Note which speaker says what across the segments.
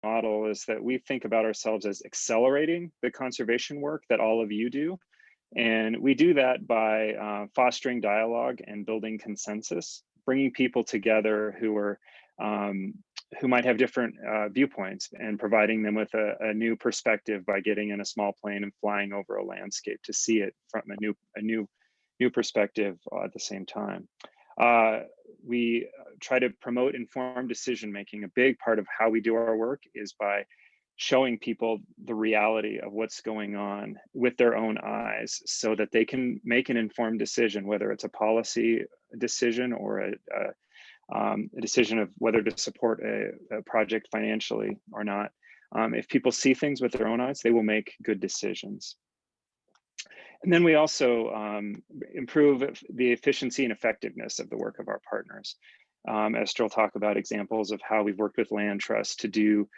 Speaker 1: model is that we think about ourselves as accelerating the conservation work that all of you do. And we do that by fostering dialogue and building consensus, bringing people together who are who might have different viewpoints, and providing them with a new perspective by getting in a small plane and flying over a landscape to see it from a new perspective at the same time. We try to promote informed decision making. A big part of how we do our work is by showing people the reality of what's going on with their own eyes, so that they can make an informed decision, whether it's a policy decision or a decision of whether to support a project financially or not. If people see things with their own eyes, they will make good decisions. And then we also improve the efficiency and effectiveness of the work of our partners. Esther will talk about examples of how we've worked with land trusts to do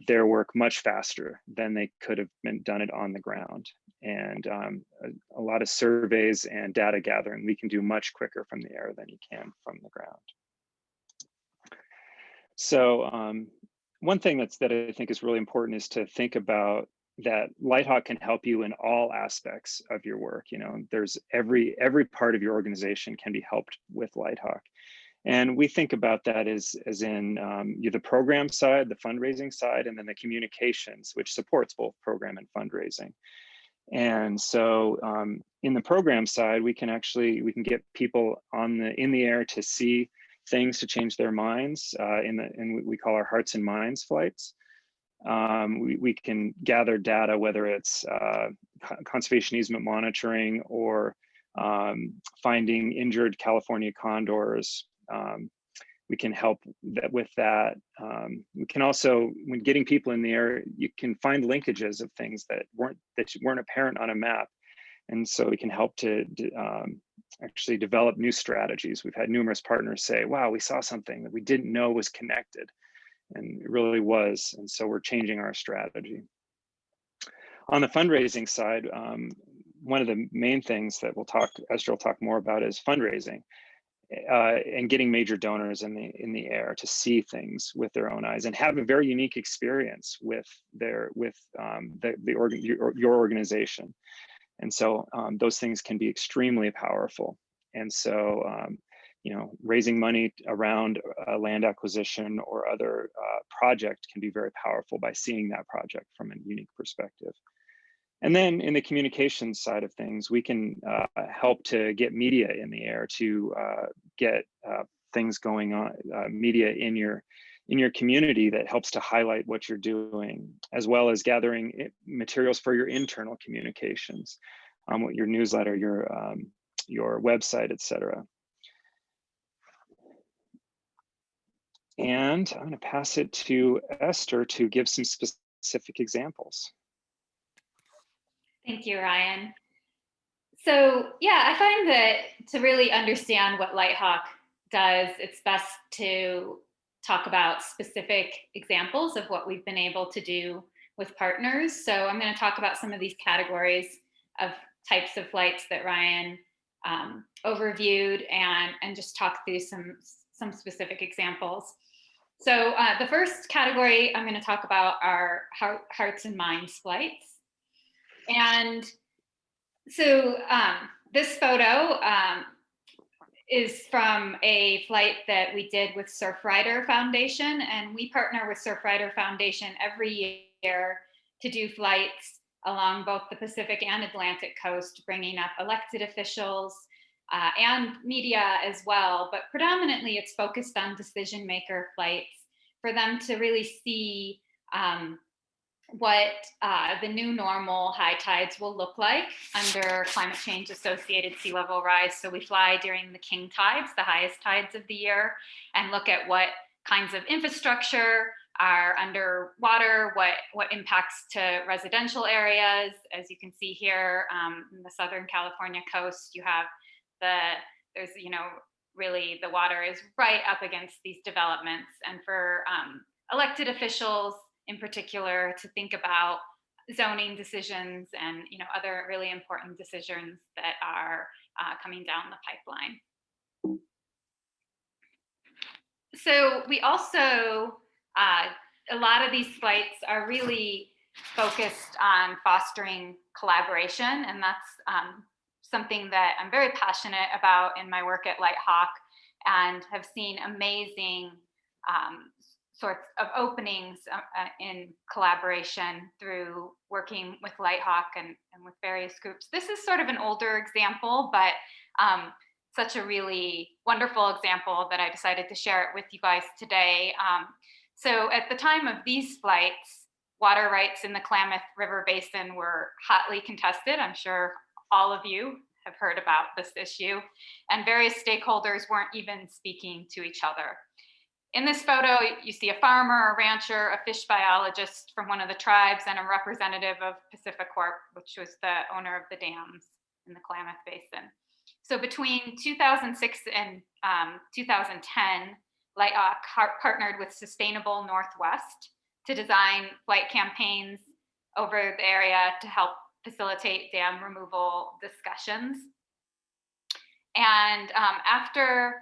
Speaker 1: their work much faster than they could have done it on the ground. And a lot of surveys and data gathering we can do much quicker from the air than you can from the ground. So one thing that I think is really important is to think about that LightHawk can help you in all aspects of your work. You know, there's every part of your organization can be helped with LightHawk. And we think about that as in the program side, the fundraising side, and then the communications, which supports both program and fundraising. And so in the program side, we can get people in the air to see things, to change their minds in we call our hearts and minds flights. We can gather data, whether it's conservation easement monitoring or finding injured California condors. We can help with that. We can also, when getting people in the air, you can find linkages of things that weren't apparent on a map. And so we can help to actually develop new strategies. We've had numerous partners say, wow, we saw something that we didn't know was connected. And it really was. And so we're changing our strategy. On the fundraising side, one of the main things that Esther will talk more about is fundraising and getting major donors in the air to see things with their own eyes and have a very unique experience with your organization. And so those things can be extremely powerful. And so, raising money around land acquisition or other project can be very powerful by seeing that project from a unique perspective. And then in the communications side of things, we can help to get media in the air, to get things going on, media in your community that helps to highlight what you're doing, as well as gathering materials for your internal communications, your newsletter, your website, etc. And I'm going to pass it to Esther to give some specific examples.
Speaker 2: Thank you, Ryan. So yeah, I find that to really understand what LightHawk does, it's best to talk about specific examples of what we've been able to do with partners. So I'm going to talk about some of these categories of types of flights that Ryan overviewed, and just talk through some specific examples. So the first category I'm going to talk about are hearts and minds flights. And so this photo is from a flight that we did with Surfrider Foundation, and we partner with Surfrider Foundation every year to do flights along both the Pacific and Atlantic coast, bringing up elected officials and media as well, but predominantly it's focused on decision maker flights for them to really see what the new normal high tides will look like under climate change associated sea level rise. So we fly during the king tides, the highest tides of the year, and look at what kinds of infrastructure are underwater, what impacts to residential areas. As you can see here, in the Southern California coast, you have there's really the water is right up against these developments. And for elected officials in particular to think about zoning decisions and other really important decisions that are coming down the pipeline. So we also a lot of these flights are really focused on fostering collaboration, and that's something that I'm very passionate about in my work at LightHawk, and have seen amazing sorts of openings in collaboration through working with LightHawk and with various groups. This is sort of an older example, but such a really wonderful example that I decided to share it with you guys today. So at the time of these flights, water rights in the Klamath River Basin were hotly contested. I'm sure all of you have heard about this issue, and various stakeholders weren't even speaking to each other. In this photo, you see a farmer, a rancher, a fish biologist from one of the tribes, and a representative of Pacificorp, which was the owner of the dams in the Klamath Basin. So between 2006 and 2010, LightHawk partnered with Sustainable Northwest to design flight campaigns over the area to help facilitate dam removal discussions. And after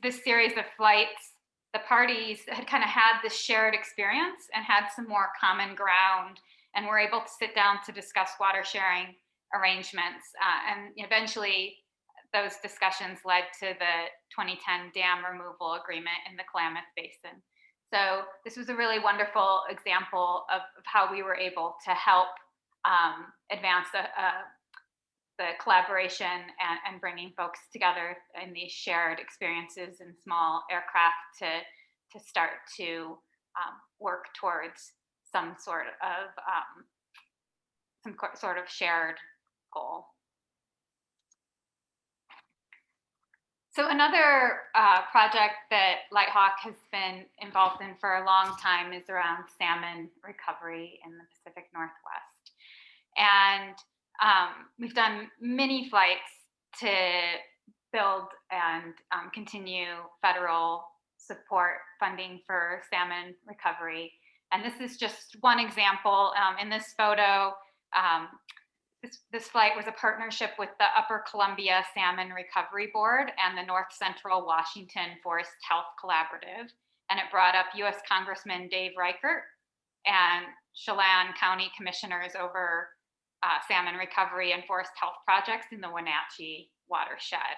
Speaker 2: this series of flights, the parties had kind of had this shared experience and had some more common ground, and were able to sit down to discuss water sharing arrangements. And eventually, those discussions led to the 2010 dam removal agreement in the Klamath Basin. So this was a really wonderful example of how we were able to help advance the collaboration and bringing folks together in these shared experiences in small aircraft to start to work towards some sort of shared goal. So another project that LightHawk has been involved in for a long time is around salmon recovery in the Pacific Northwest. And we've done many flights to build and continue federal support funding for salmon recovery. And this is just one example. In this photo, this flight was a partnership with the Upper Columbia Salmon Recovery Board and the North Central Washington Forest Health Collaborative. And it brought up US Congressman Dave Reichert and Chelan County commissioners over salmon recovery and forest health projects in the Wenatchee watershed.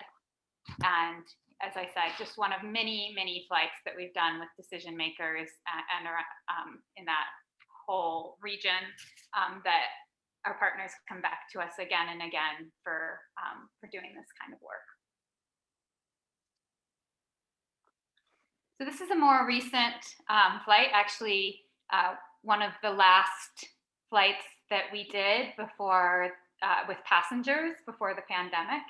Speaker 2: And as I said, just one of many, many flights that we've done with decision makers and in that whole region that our partners come back to us again and again for doing this kind of work. So this is a more recent flight, actually one of the last flights that we did before with passengers before the pandemic,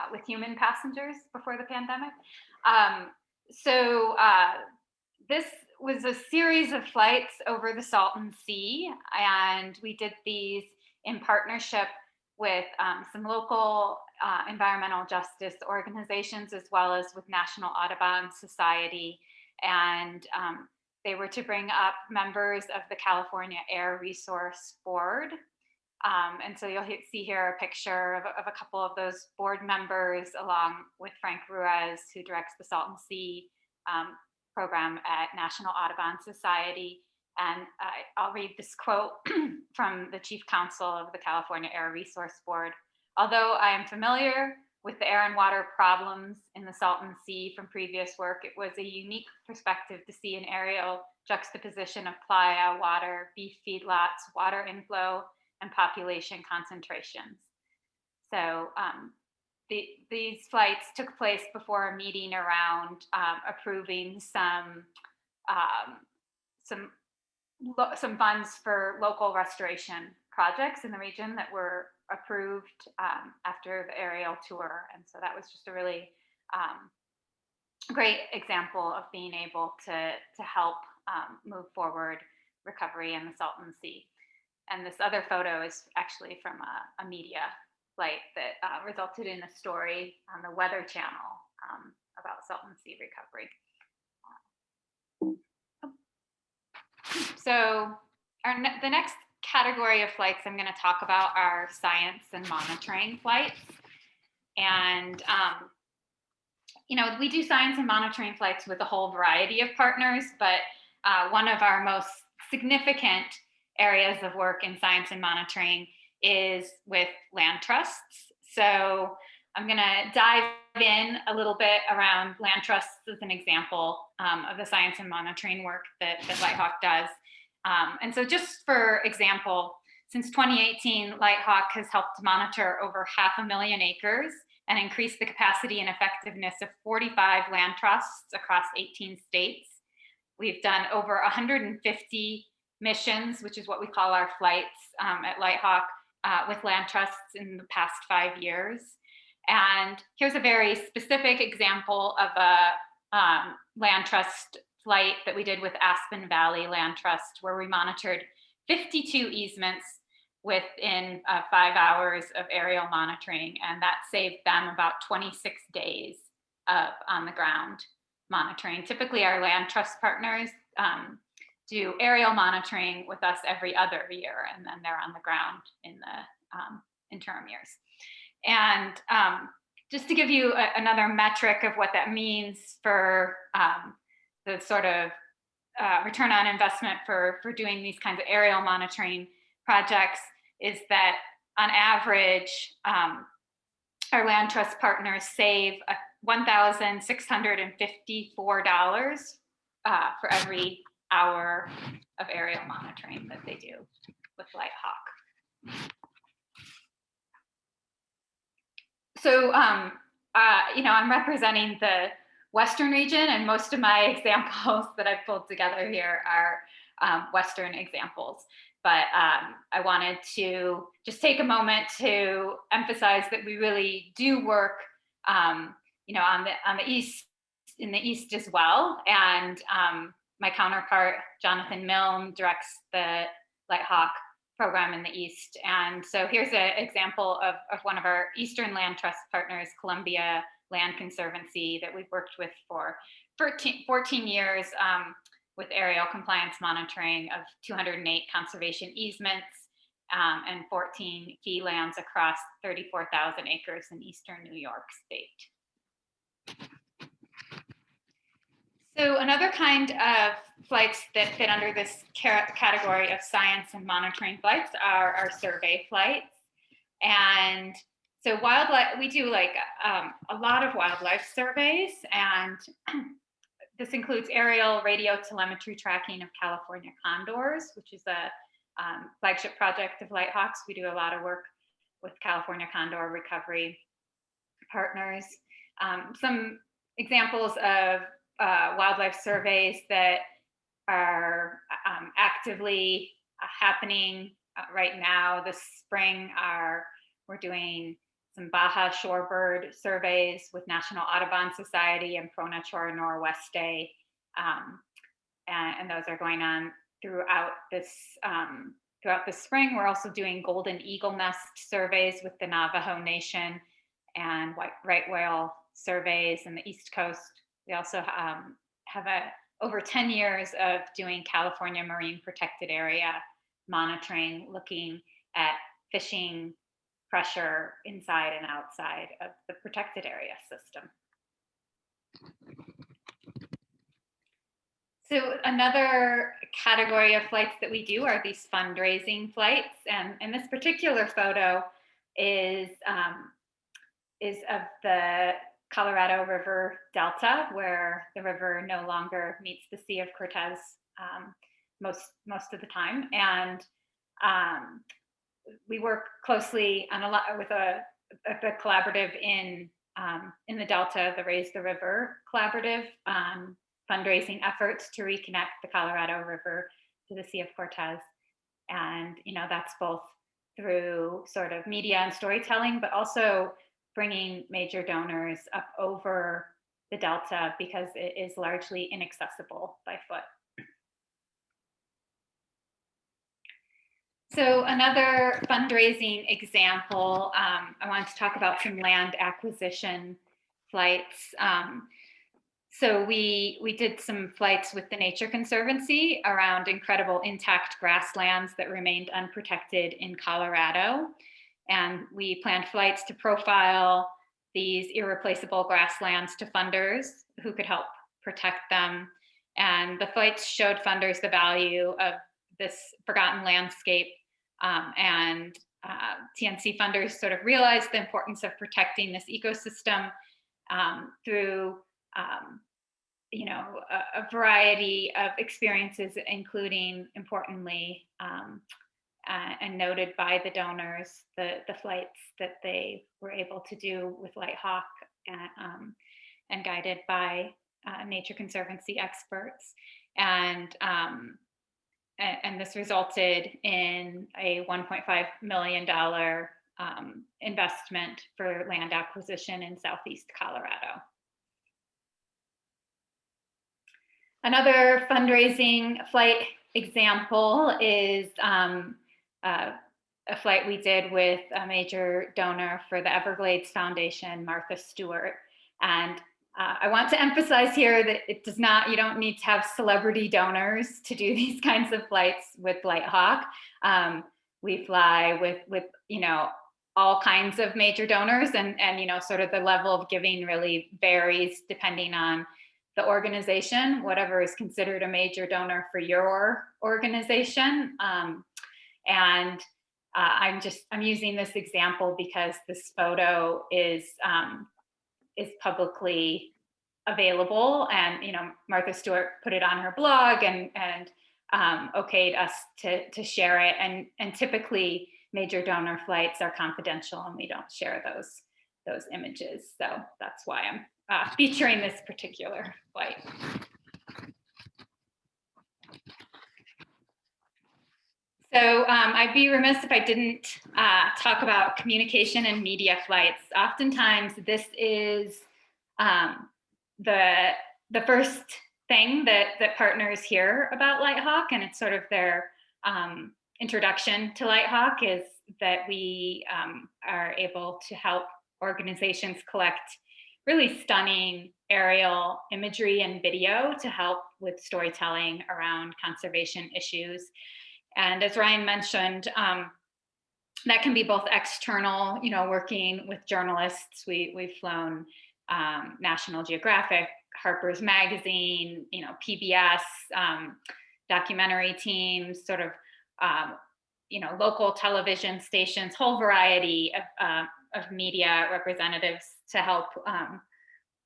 Speaker 2: with human passengers before the pandemic. This was a series of flights over the Salton Sea, and we did these in partnership with some local environmental justice organizations, as well as with National Audubon Society. And they were to bring up members of the California Air Resource Board. And so you'll see here a picture of a couple of those board members, along with Frank Ruiz, who directs the Salton Sea program at National Audubon Society. And I'll read this quote from the Chief Counsel of the California Air Resource Board. "Although I am familiar with the air and water problems in the Salton Sea from previous work, it was a unique perspective to see an aerial juxtaposition of playa, water, beef feedlots, water inflow, and population concentrations." So these flights took place before a meeting around approving some funds for local restoration projects in the region that were approved after the aerial tour. And so that was just a really great example of being able to help move forward recovery in the Salton Sea. And this other photo is actually from a media flight that resulted in a story on the Weather Channel about Salton Sea recovery. So the next category of flights I'm going to talk about are science and monitoring flights. And, we do science and monitoring flights with a whole variety of partners, but one of our most significant areas of work in science and monitoring is with land trusts. So I'm going to dive in a little bit around land trusts as an example of the science and monitoring work that LightHawk does. And so just for example, since 2018, LightHawk has helped monitor over 500,000 acres and increase the capacity and effectiveness of 45 land trusts across 18 states. We've done over 150 missions, which is what we call our flights at LightHawk with land trusts in the past 5 years. And here's a very specific example of a land trust flight that we did with Aspen Valley Land Trust, where we monitored 52 easements within 5 hours of aerial monitoring, and that saved them about 26 days of on the ground monitoring. Typically, our land trust partners do aerial monitoring with us every other year, and then they're on the ground in the interim years. And just to give you another metric of what that means for the sort of return on investment for doing these kinds of aerial monitoring projects, is that on average, our land trust partners save $1,654 for every hour of aerial monitoring that they do with LightHawk. So, I'm representing the Western region, and most of my examples that I've pulled together here are Western examples. But I wanted to just take a moment to emphasize that we really do work, on the east, in the east as well. And my counterpart, Jonathan Milne, directs the LightHawk program in the east. And so here's an example of one of our Eastern Land Trust partners, Columbia Land Conservancy, that we've worked with for 14 years with aerial compliance monitoring of 208 conservation easements and 14 fee lands across 34,000 acres in eastern New York State. So another kind of flights that fit under this category of science and monitoring flights are our survey flights. And so wildlife, we do like a lot of wildlife surveys, and this includes aerial radio telemetry tracking of California condors, which is a flagship project of LightHawks. We do a lot of work with California condor recovery partners. Some examples of wildlife surveys that are actively happening right now this spring we're doing some Baja shorebird surveys with National Audubon Society and Pro-Natura Noroeste, and those are going on throughout this spring. We're also doing golden eagle nest surveys with the Navajo Nation and right whale surveys in the East Coast. We also have over 10 years of doing California Marine Protected Area monitoring, looking at fishing pressure inside and outside of the protected area system. So another category of flights that we do are these fundraising flights. And this particular photo is of the Colorado River Delta, where the river no longer meets the Sea of Cortez most of the time. And we work closely on with a collaborative in the Delta, the Raise the River collaborative, fundraising efforts to reconnect the Colorado River to the Sea of Cortez. And, that's both through sort of media and storytelling, but also bringing major donors up over the Delta because it is largely inaccessible by foot. So another fundraising example, I wanted to talk about some land acquisition flights. So we did some flights with the Nature Conservancy around incredible intact grasslands that remained unprotected in Colorado. And we planned flights to profile these irreplaceable grasslands to funders who could help protect them. And the flights showed funders the value of this forgotten landscape, and TNC funders sort of realized the importance of protecting this ecosystem through a variety of experiences, including, importantly, and noted by the donors, the flights that they were able to do with LightHawk, and guided by Nature Conservancy experts. And this resulted in a $1.5 million investment for land acquisition in Southeast Colorado. Another fundraising flight example is a flight we did with a major donor for the Everglades Foundation, Martha Stewart. And I want to emphasize here that you don't need to have celebrity donors to do these kinds of flights with LightHawk. We fly with all kinds of major donors, and sort of the level of giving really varies depending on the organization, whatever is considered a major donor for your organization. I'm using this example because this photo is publicly available, and Martha Stewart put it on her blog and okayed us to share it. And typically major donor flights are confidential and we don't share those images. So that's why I'm featuring this particular flight. So I'd be remiss if I didn't talk about communication and media flights. Oftentimes, this is the first thing that partners hear about LightHawk, and it's sort of their introduction to LightHawk, is that we are able to help organizations collect really stunning aerial imagery and video to help with storytelling around conservation issues. And as Ryan mentioned, that can be both external, working with journalists. We've flown National Geographic, Harper's Magazine, PBS, documentary teams, sort of, local television stations, whole variety of media representatives to help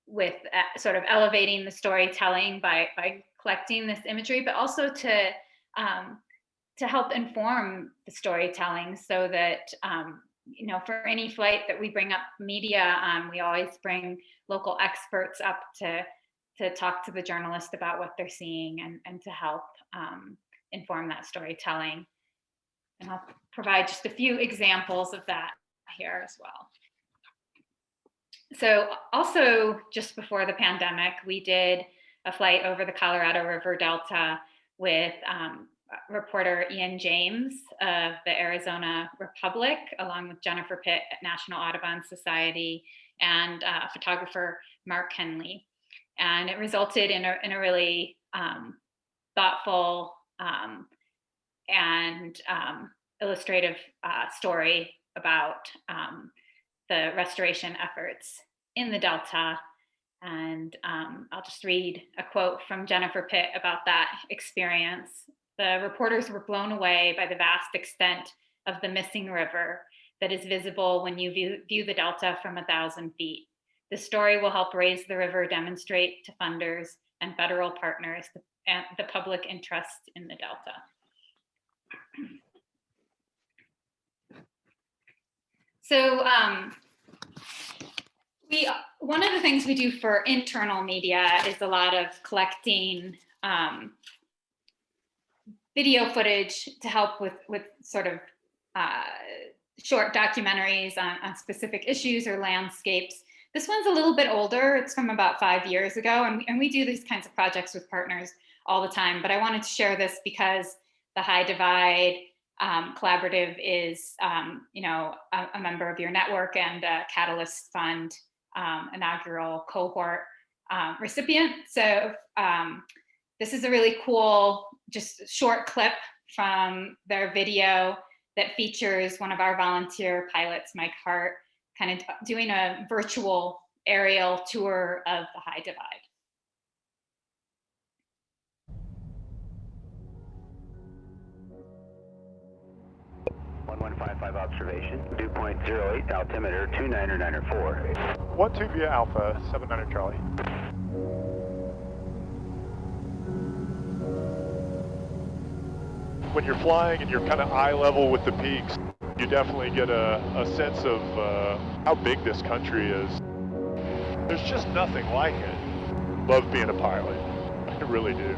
Speaker 2: with sort of elevating the storytelling by collecting this imagery, but also to help inform the storytelling, so that for any flight that we bring up media on, we always bring local experts up to talk to the journalist about what they're seeing and to help inform that storytelling. And I'll provide just a few examples of that here as well. So also, just before the pandemic, we did a flight over the Colorado River Delta with reporter Ian James of the Arizona Republic, along with Jennifer Pitt at National Audubon Society, and photographer Mark Henley. And it resulted in a really thoughtful and illustrative story about the restoration efforts in the Delta. And I'll just read a quote from Jennifer Pitt about that experience. The reporters were blown away by the vast extent of the missing river that is visible when you view the Delta from 1,000 feet. The story will help raise the river, demonstrate to funders and federal partners the public interest in the Delta. So one of the things we do for internal media is a lot of collecting video footage to help with sort of short documentaries on specific issues or landscapes. This one's a little bit older. It's from about 5 years ago, and we do these kinds of projects with partners all the time. But I wanted to share this because the High Divide Collaborative is, a member of your network and a Catalyst Fund inaugural cohort recipient. So this is a really cool, just short clip from their video that features one of our volunteer pilots, Mike Hart, kind of doing a virtual aerial tour of the High Divide.
Speaker 3: 1155 observation, dew point 08, altimeter 29904.
Speaker 4: 1-2 via Alpha, 79 Charlie. When you're flying and you're kind of eye level with the peaks, you definitely get a sense of how big this country is. There's just nothing like it. Love being a pilot. I really do.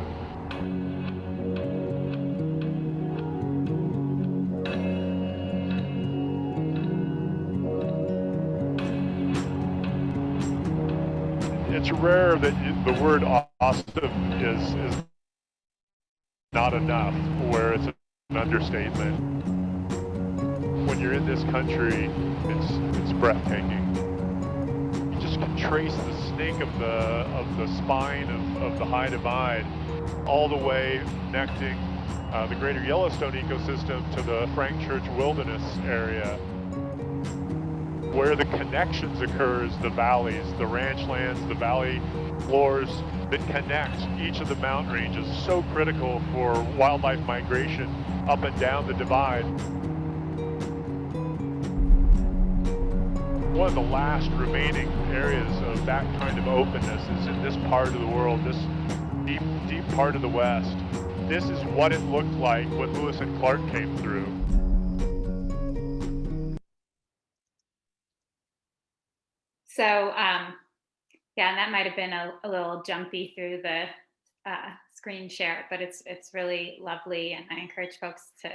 Speaker 4: It's rare that the word awesome is not enough, where it's an understatement. When you're in this country, it's breathtaking. You just can trace the snake of the spine of the High Divide all the way connecting the greater Yellowstone ecosystem to the Frank Church Wilderness area. Where the connections occurs, the valleys, the ranch lands, the valley floors that connect each of the mountain ranges, so critical for wildlife migration up and down the divide. One of the last remaining areas of that kind of openness is in this part of the world, this deep part of the West. This is what it looked like when Lewis and Clark came through.
Speaker 2: So, yeah, and that might have been a little jumpy through the screen share, but it's really lovely, and I encourage folks to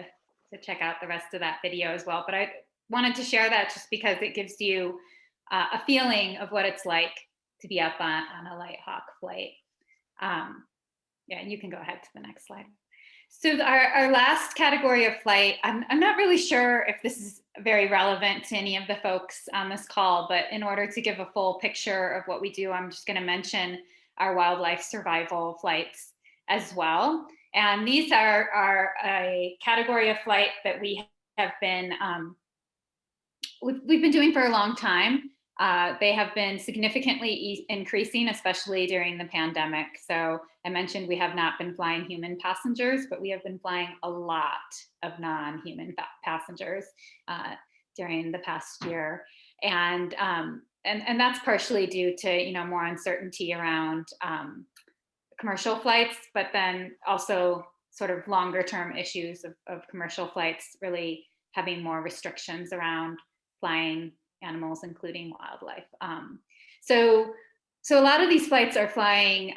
Speaker 2: check out the rest of that video as well. But I wanted to share that just because it gives you a feeling of what it's like to be up on a LightHawk flight. Yeah, and you can go ahead to the next slide. So our last category of flight, I'm not really sure if this is very relevant to any of the folks on this call, but in order to give a full picture of what we do, I'm just going to mention our wildlife survival flights as well. And these are a category of flight that we have been, we've been doing for a long time. They have been significantly increasing, especially during the pandemic. So I mentioned we have not been flying human passengers, but we have been flying a lot of non-human passengers during the past year. And that's partially due to, more uncertainty around commercial flights, but then also sort of longer term issues of commercial flights really having more restrictions around flying animals, including wildlife. So a lot of these flights are flying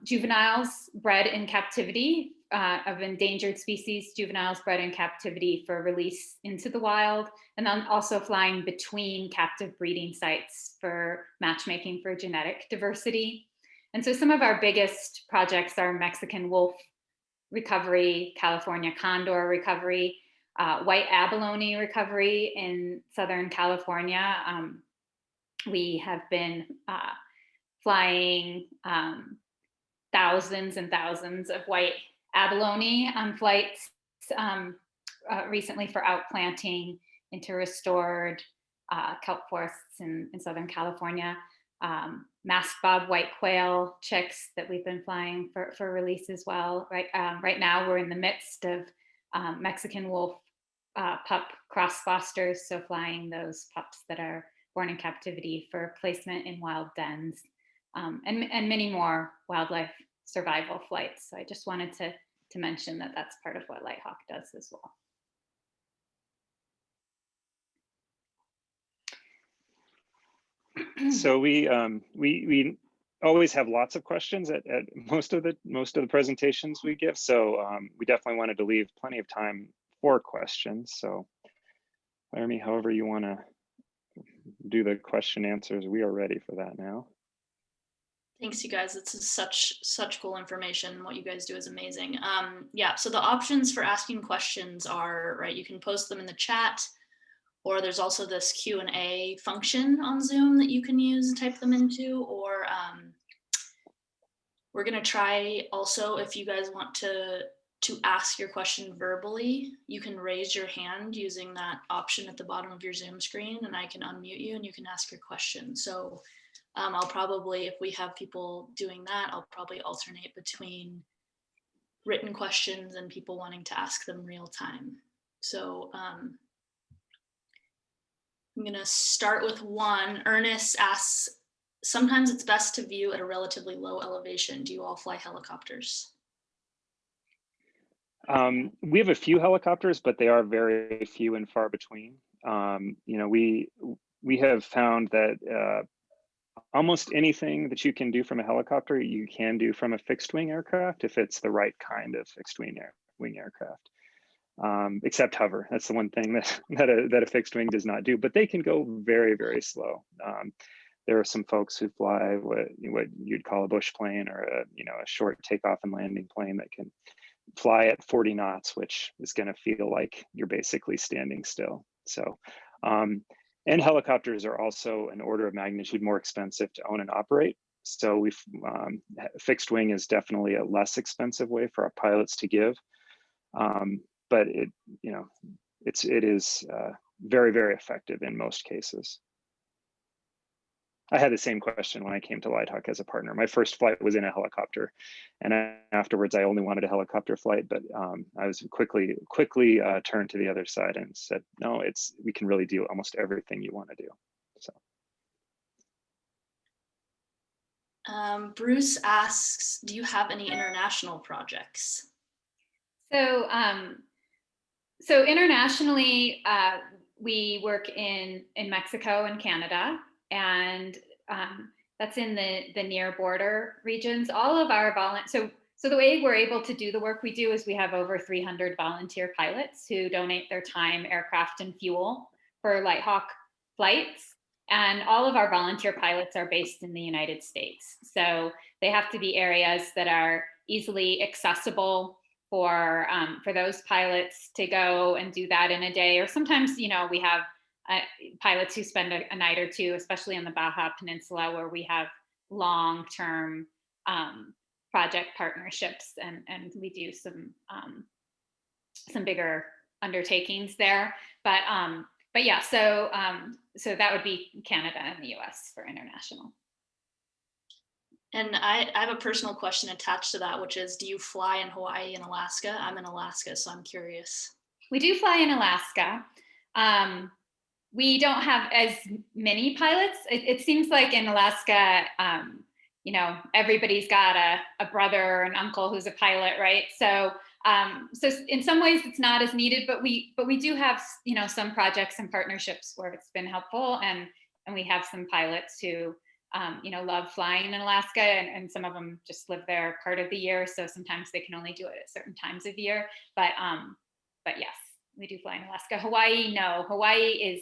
Speaker 2: juveniles bred in captivity of endangered species, juveniles bred in captivity for release into the wild, and then also flying between captive breeding sites for matchmaking for genetic diversity. And so some of our biggest projects are Mexican wolf recovery, California condor recovery, white abalone recovery in Southern California. We have been flying thousands and thousands of white abalone on flights recently for outplanting into restored kelp forests in Southern California. Masked bob white quail chicks that we've been flying for release as well. Right now we're in the midst of Mexican wolf pup cross fosters, so flying those pups that are born in captivity for placement in wild dens, and many more wildlife survival flights. So I just wanted to mention that that's part of what LightHawk does as well.
Speaker 1: So we always have lots of questions at most of the presentations we give. So we definitely wanted to leave plenty of time for questions. So Laramie, however you want to do the question answers, we are ready for that now.
Speaker 5: Thanks, you guys. This is such cool information. What you guys do is amazing. Yeah, so the options for asking questions are, right, you can post them in the chat, or there's also this Q&A function on Zoom that you can use and type them into, or we're gonna try also, if you guys want to ask your question verbally, you can raise your hand using that option at the bottom of your Zoom screen, and I can unmute you and you can ask your question. So I'll probably, if we have people doing that, I'll probably alternate between written questions and people wanting to ask them real time. So I'm gonna start with one. Ernest asks, sometimes it's best to view at a relatively low elevation. Do you all fly helicopters?
Speaker 1: We have a few helicopters, but they are very few and far between. You know, we have found that almost anything that you can do from a helicopter, you can do from a fixed wing aircraft if it's the right kind of fixed wing aircraft. Except hover. That's the one thing that a fixed wing does not do, but they can go very, very slow. There are some folks who fly what you'd call a bush plane or a short takeoff and landing plane that can fly at 40 knots, which is going to feel like you're basically standing still. So, and helicopters are also an order of magnitude more expensive to own and operate. So fixed wing is definitely a less expensive way for our pilots to give. But it is very, very effective in most cases. I had the same question when I came to LightHawk as a partner. My first flight was in a helicopter, and afterwards I only wanted a helicopter flight. But I was quickly turned to the other side and said, no, we can really do almost everything you want to do. So.
Speaker 5: Bruce asks, do you have any international projects?
Speaker 2: So, so internationally, we work in Mexico and Canada, and that's in the near border regions. All of our so the way we're able to do the work we do is we have over 300 volunteer pilots who donate their time, aircraft, and fuel for LightHawk flights. And all of our volunteer pilots are based in the United States. So they have to be areas that are easily accessible for those pilots to go and do that in a day. Or sometimes, we have pilots who spend a night or two, especially on the Baja Peninsula, where we have long-term project partnerships, and we do some bigger undertakings there. But yeah, so that would be Canada and the US for international.
Speaker 5: And I have a personal question attached to that, which is, do you fly in Hawaii and Alaska? I'm in Alaska, so I'm curious.
Speaker 2: We do fly in Alaska. We don't have as many pilots. It seems like in Alaska, everybody's got a brother or an uncle who's a pilot, right? So in some ways it's not as needed, but we do have, some projects and partnerships where it's been helpful, and we have some pilots who, love flying in Alaska, and some of them just live there part of the year. So sometimes they can only do it at certain times of year, but yes, we do fly in Alaska. Hawaii, no. Hawaii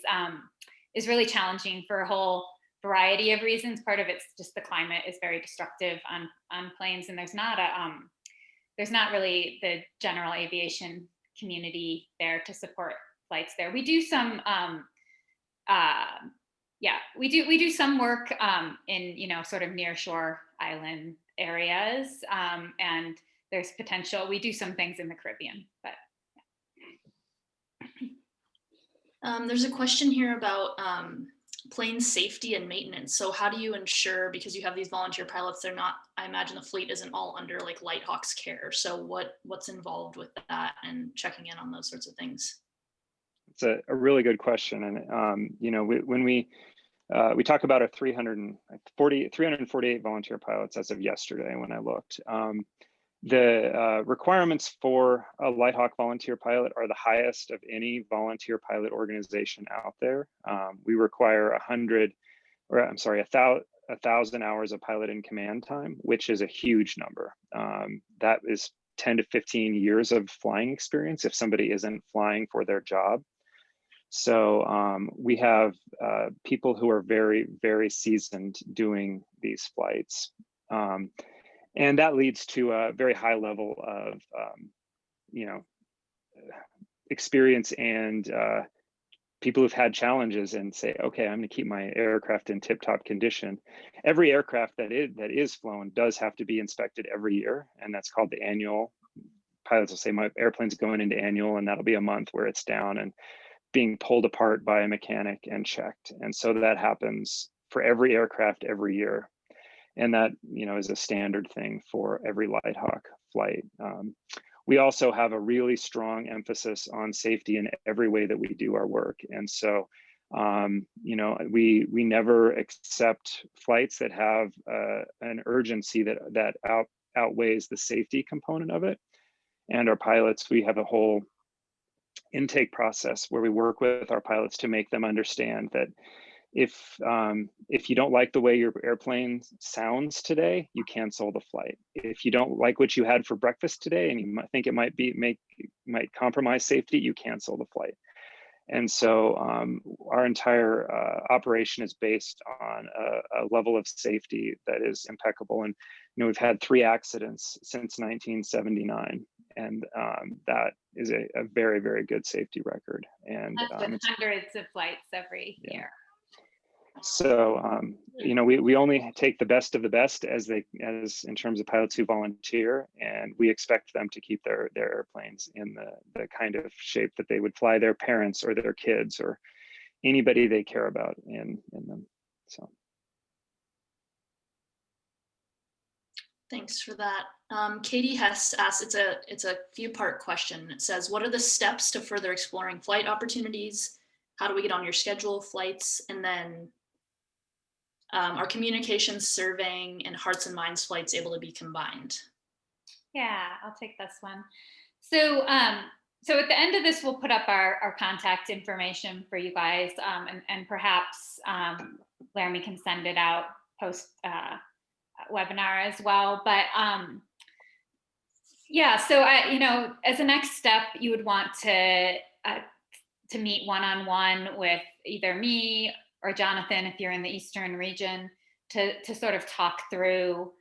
Speaker 2: is really challenging for a whole variety of reasons. Part of it's just the climate is very destructive on planes, and there's not really the general aviation community there to support flights there. We do some we do some work in sort of nearshore island areas, and there's potential. We do some things in the Caribbean, but
Speaker 5: there's a question here about plane safety and maintenance. So how do you ensure, because you have these volunteer pilots, they're not, I imagine the fleet isn't all under like LightHawk's care. So what's involved with that and checking in on those sorts of things?
Speaker 1: It's a really good question. And, when we talk about our 348 volunteer pilots as of yesterday when I looked. The requirements for a LightHawk volunteer pilot are the highest of any volunteer pilot organization out there. We require 1,000 hours of pilot in command time, which is a huge number. That is 10 to 15 years of flying experience if somebody isn't flying for their job. So we have people who are very, very seasoned doing these flights. And that leads to a very high level of, experience, and people who've had challenges and say, okay, I'm going to keep my aircraft in tip-top condition. Every aircraft that is flown does have to be inspected every year, and that's called the annual. Pilots will say, my airplane's going into annual, and that'll be a month where it's down and being pulled apart by a mechanic and checked. And so that happens for every aircraft every year. And that, is a standard thing for every LightHawk flight. We also have a really strong emphasis on safety in every way that we do our work. And so You know, we never accept flights that have an urgency that outweighs the safety component of it. And our pilots, we have a whole intake process where we work with our pilots to make them understand that if you don't like the way your airplane sounds today, you cancel the flight. If you don't like what you had for breakfast today and you might think it might compromise safety, you cancel the flight. And so our entire operation is based on a level of safety that is impeccable. And you know, we've had 3 accidents since 1979, and that is a very, very good safety record. And
Speaker 2: that's with hundreds of flights every year.
Speaker 1: So you know, we only take the best of the best as in terms of pilots who volunteer, and we expect them to keep their airplanes in the kind of shape that they would fly their parents or their kids or anybody they care about in them. So
Speaker 5: Thanks for that. Katie Hess asks, it's a few-part question. It says, what are the steps to further exploring flight opportunities? How do we get on your schedule of flights? And then are communications, surveying, and hearts and minds flights able to be combined?
Speaker 2: Yeah, I'll take this one. So so at the end of this, we'll put up our contact information for you guys, and perhaps Laramie can send it out post webinar as well. But yeah, so you know, as a next step, you would want to meet one-on-one with either me or Jonathan if you're in the Eastern region to sort of talk through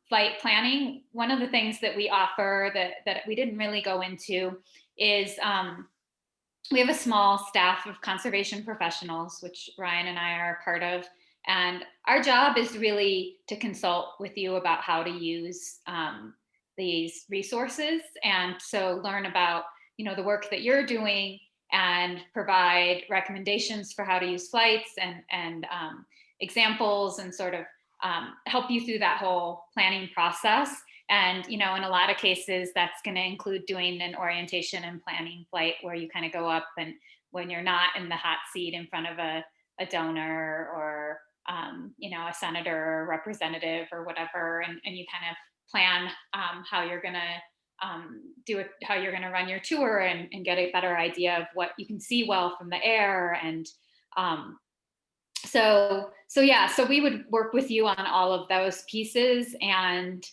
Speaker 2: flight planning. One of the things that we offer that we didn't really go into is we have a small staff of conservation professionals, which Ryan and I are a part of. And our job is really to consult with you about how to use these resources. And so learn about, you know, the work that you're doing and provide recommendations for how to use flights and examples and sort of help you through that whole planning process. And, you know, in a lot of cases, that's going to include doing an orientation and planning flight where you kind of go up and when you're not in the hot seat in front of a donor or, you know, a senator or representative or whatever, and you kind of plan how you're going to do it, how you're going to run your tour and get a better idea of what you can see well from the air. And so yeah, so we would work with you on all of those pieces, and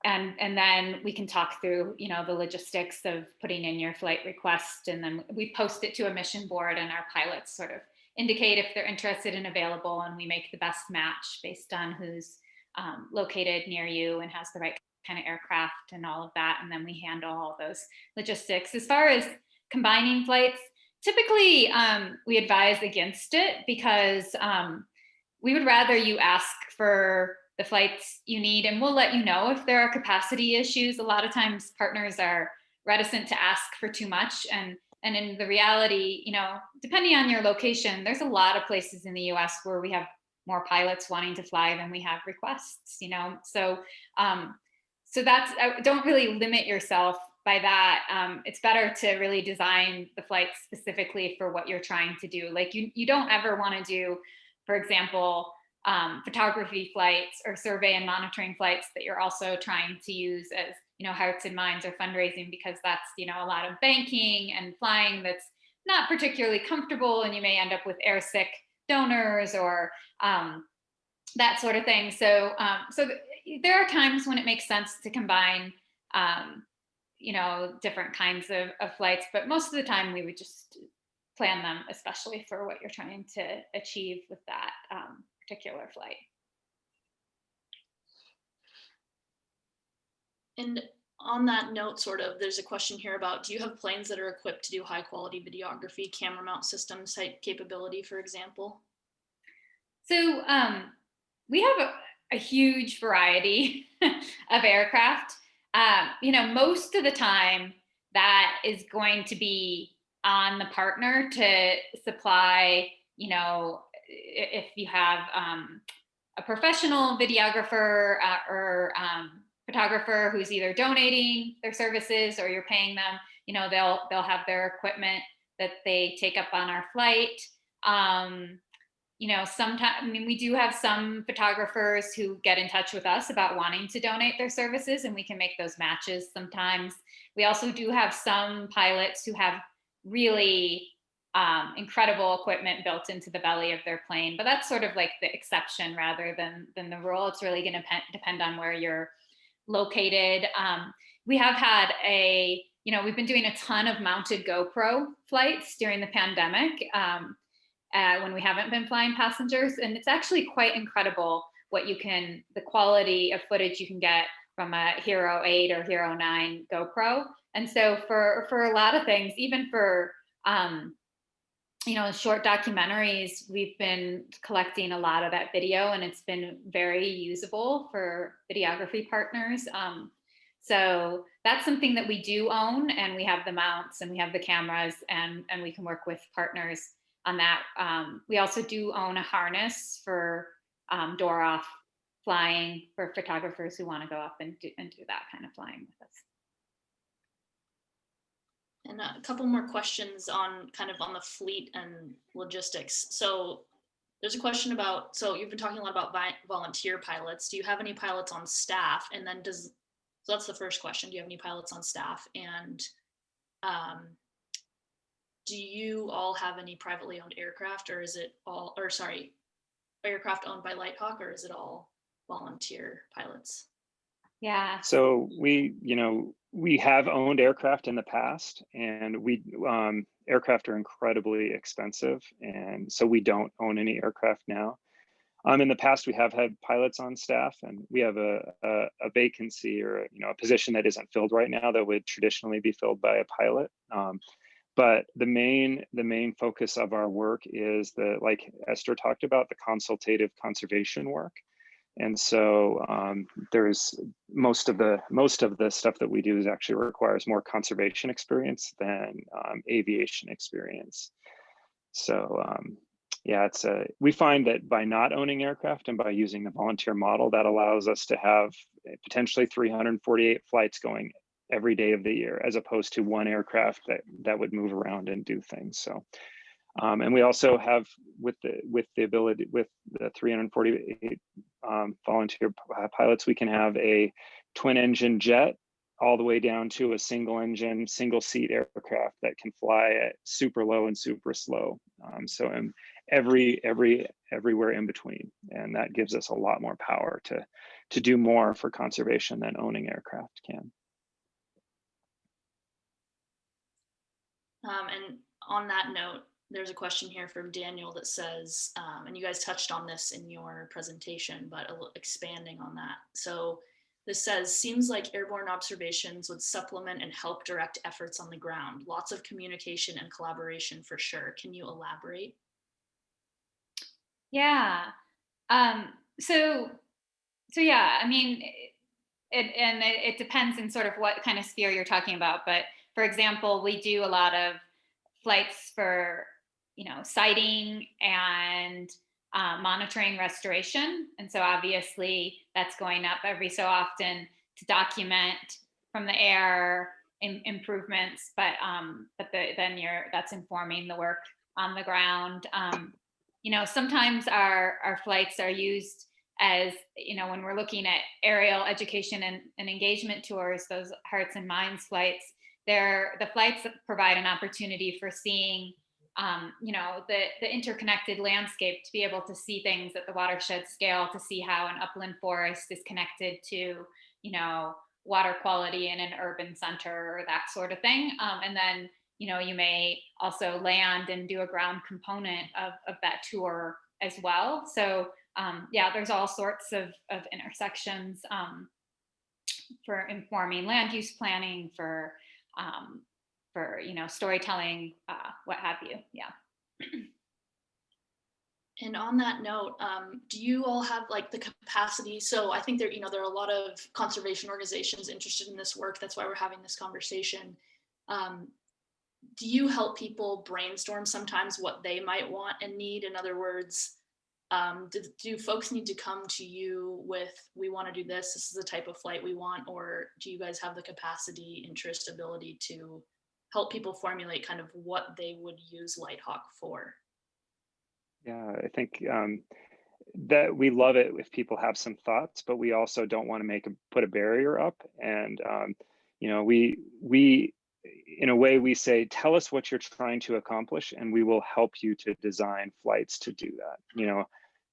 Speaker 2: then we can talk through, you know, the logistics of putting in your flight request, and then we post it to a mission board, and our pilots sort of indicate if they're interested and available, and we make the best match based on who's located near you and has the right kind of aircraft and all of that. And then we handle all those logistics. As far as combining flights, typically we advise against it because we would rather you ask for the flights you need, and we'll let you know if there are capacity issues. A lot of times partners are reticent to ask for too much, and in the reality, you know, depending on your location, there's a lot of places in the US where we have more pilots wanting to fly than we have requests, you know. So so that's, don't really limit yourself by that. It's better to really design the flight specifically for what you're trying to do. Like you don't ever want to do, for example, photography flights or survey and monitoring flights that you're also trying to use as, you know, hearts and minds or fundraising, because that's, you know, a lot of banking and flying that's not particularly comfortable, and you may end up with airsick donors or that sort of thing. So there are times when it makes sense to combine, you know, different kinds of flights, but most of the time we would just plan them, especially for what you're trying to achieve with that particular flight.
Speaker 5: And on that note, sort of, there's a question here about, do you have planes that are equipped to do high quality videography, camera mount systems type capability, for example?
Speaker 2: So we have a huge variety of aircraft. You know, most of the time that is going to be on the partner to supply, you know, if you have a professional videographer or photographer who's either donating their services or you're paying them, you know, they'll have their equipment that they take up on our flight. You know, sometimes, I mean, we do have some photographers who get in touch with us about wanting to donate their services, and we can make those matches sometimes. We also do have some pilots who have really incredible equipment built into the belly of their plane, but that's sort of like the exception rather than the rule. It's really going to depend on where you're located. We have had we've been doing a ton of mounted GoPro flights during the pandemic. When we haven't been flying passengers. And it's actually quite incredible the quality of footage you can get from a Hero 8 or Hero 9 GoPro. And so for a lot of things, even for, short documentaries, we've been collecting a lot of that video, and it's been very usable for videography partners. So that's something that we do own, and we have the mounts and we have the cameras, and we can work with partners on that. We also do own a harness for door off flying for photographers who want to go up and do that kind of flying with us.
Speaker 5: And a couple more questions on the fleet and logistics. So there's a question about, so you've been talking a lot about volunteer pilots. Do you have any pilots on staff? And then so that's the first question. Do you have any pilots on staff? And do you all have any privately owned aircraft, or is it aircraft owned by LightHawk, or is it all volunteer pilots?
Speaker 2: Yeah.
Speaker 1: So we have owned aircraft in the past, and aircraft are incredibly expensive, and so we don't own any aircraft now. In the past, we have had pilots on staff, and we have a vacancy or a position that isn't filled right now that would traditionally be filled by a pilot. But the main focus of our work is like Esther talked about, the consultative conservation work. And so there's most of the stuff that we do is actually requires more conservation experience than aviation experience. So we find that by not owning aircraft and by using the volunteer model, that allows us to have potentially 348 flights going every day of the year, as opposed to one aircraft that would move around and do things. So, and we also have with the 348 volunteer pilots, we can have a twin engine jet all the way down to a single engine, single seat aircraft that can fly at super low and super slow. So everywhere in between, and that gives us a lot more power to do more for conservation than owning aircraft can.
Speaker 5: And on that note, there's a question here from Daniel that says, and you guys touched on this in your presentation, but expanding on that. So this says, seems like airborne observations would supplement and help direct efforts on the ground. Lots of communication and collaboration for sure. Can you elaborate?
Speaker 2: Yeah. So yeah, I mean, it depends in sort of what kind of sphere you're talking about. But for example, we do a lot of flights for, sighting and monitoring restoration. And so obviously that's going up every so often to document from the air improvements, but that's informing the work on the ground. Sometimes our flights are used as, when we're looking at aerial education and engagement tours, those hearts and minds flights, the flights provide an opportunity for seeing, the interconnected landscape, to be able to see things at the watershed scale, to see how an upland forest is connected to, water quality in an urban center or that sort of thing. And then, you may also land and do a ground component of that tour as well. So there's all sorts of intersections for informing land use planning, for storytelling, what have you. Yeah.
Speaker 5: And on that note, do you all have the capacity? So I think there are a lot of conservation organizations interested in this work. That's why we're having this conversation. Do you help people brainstorm sometimes what they might want and need? In other words, do folks need to come to you with, we want to do this, this is the type of flight we want, or do you guys have the capacity, interest, ability to help people formulate kind of what they would use LightHawk for.
Speaker 1: Yeah, I think that we love it if people have some thoughts, but we also don't want to put a barrier up. And you know, we in a way we say, tell us what you're trying to accomplish, and we will help you to design flights to do that. You know,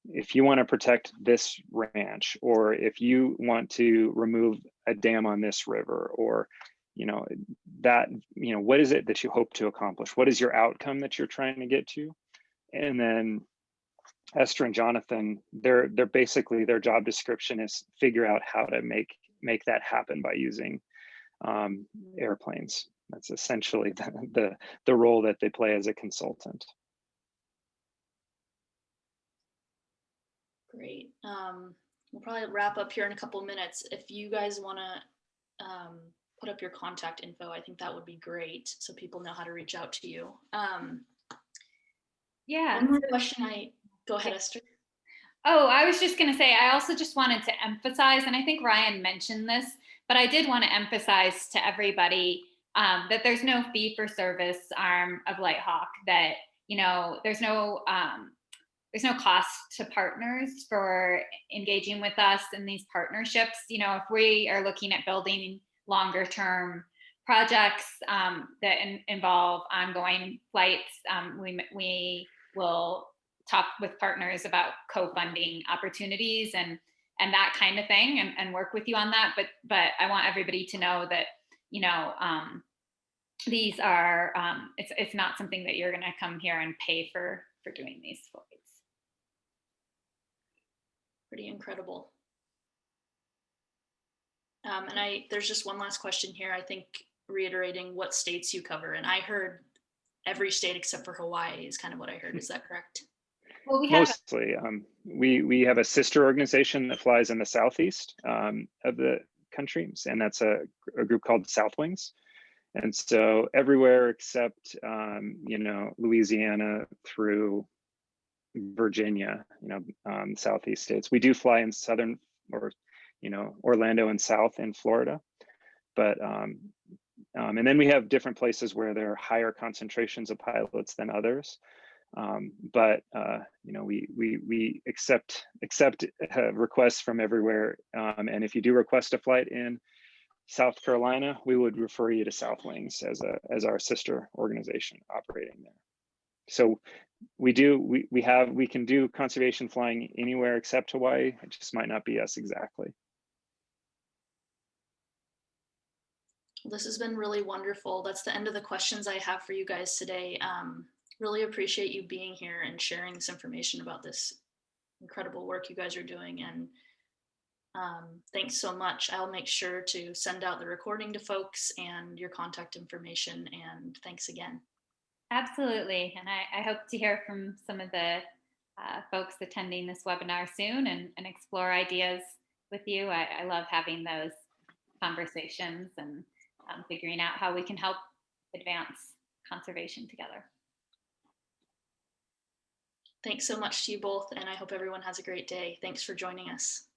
Speaker 1: if you want to protect this ranch, or if you want to remove a dam on this river, or you know, that, you know, what is it that you hope to accomplish? What is your outcome that you're trying to get to? And then Esther and Jonathan, they're basically, their job description is figure out how to make that happen by using airplanes. That's essentially the role that they play as a consultant.
Speaker 5: Great. We'll probably wrap up here in a couple of minutes. If you guys want to put up your contact info, I think that would be great, so people know how to reach out to you.
Speaker 2: Yeah.
Speaker 5: One more question. Go ahead, Esther.
Speaker 2: Oh, I was just going to say, I also just wanted to emphasize, and I think Ryan mentioned this, but I did want to emphasize to everybody that there's no fee for service arm of LightHawk, that, you know, there's no cost to partners for engaging with us in these partnerships. You know, if we are looking at building longer term projects that involve ongoing flights, we will talk with partners about co-funding opportunities and that kind of thing, and work with you on that. But I want everybody to know that, you know, these are it's not something that you're going to come here and pay for doing these flights.
Speaker 5: Pretty incredible. And there's just one last question here, I think, reiterating what states you cover. And I heard every state except for Hawaii is kind of what I heard. Is that correct?
Speaker 2: Well, we have
Speaker 1: Mostly. We have a sister organization that flies in the southeast of the country, and that's a group called South Wings. And so everywhere except you know, Louisiana through Virginia, you know, southeast states. We do fly in southern, or you know, Orlando and south in Florida, but and then we have different places where there are higher concentrations of pilots than others. But you know, we accept requests from everywhere, and if you do request a flight in South Carolina, we would refer you to South Wings as our sister organization operating there. So we can do conservation flying anywhere except Hawaii. It just might not be us exactly.
Speaker 5: This has been really wonderful. That's the end of the questions I have for you guys today. Really appreciate you being here and sharing this information about this incredible work you guys are doing. And thanks so much. I'll make sure to send out the recording to folks and your contact information. And thanks again.
Speaker 2: Absolutely. And I hope to hear from some of the folks attending this webinar soon and explore ideas with you. I love having those conversations and figuring out how we can help advance conservation together.
Speaker 5: Thanks so much to you both, and I hope everyone has a great day. Thanks for joining us.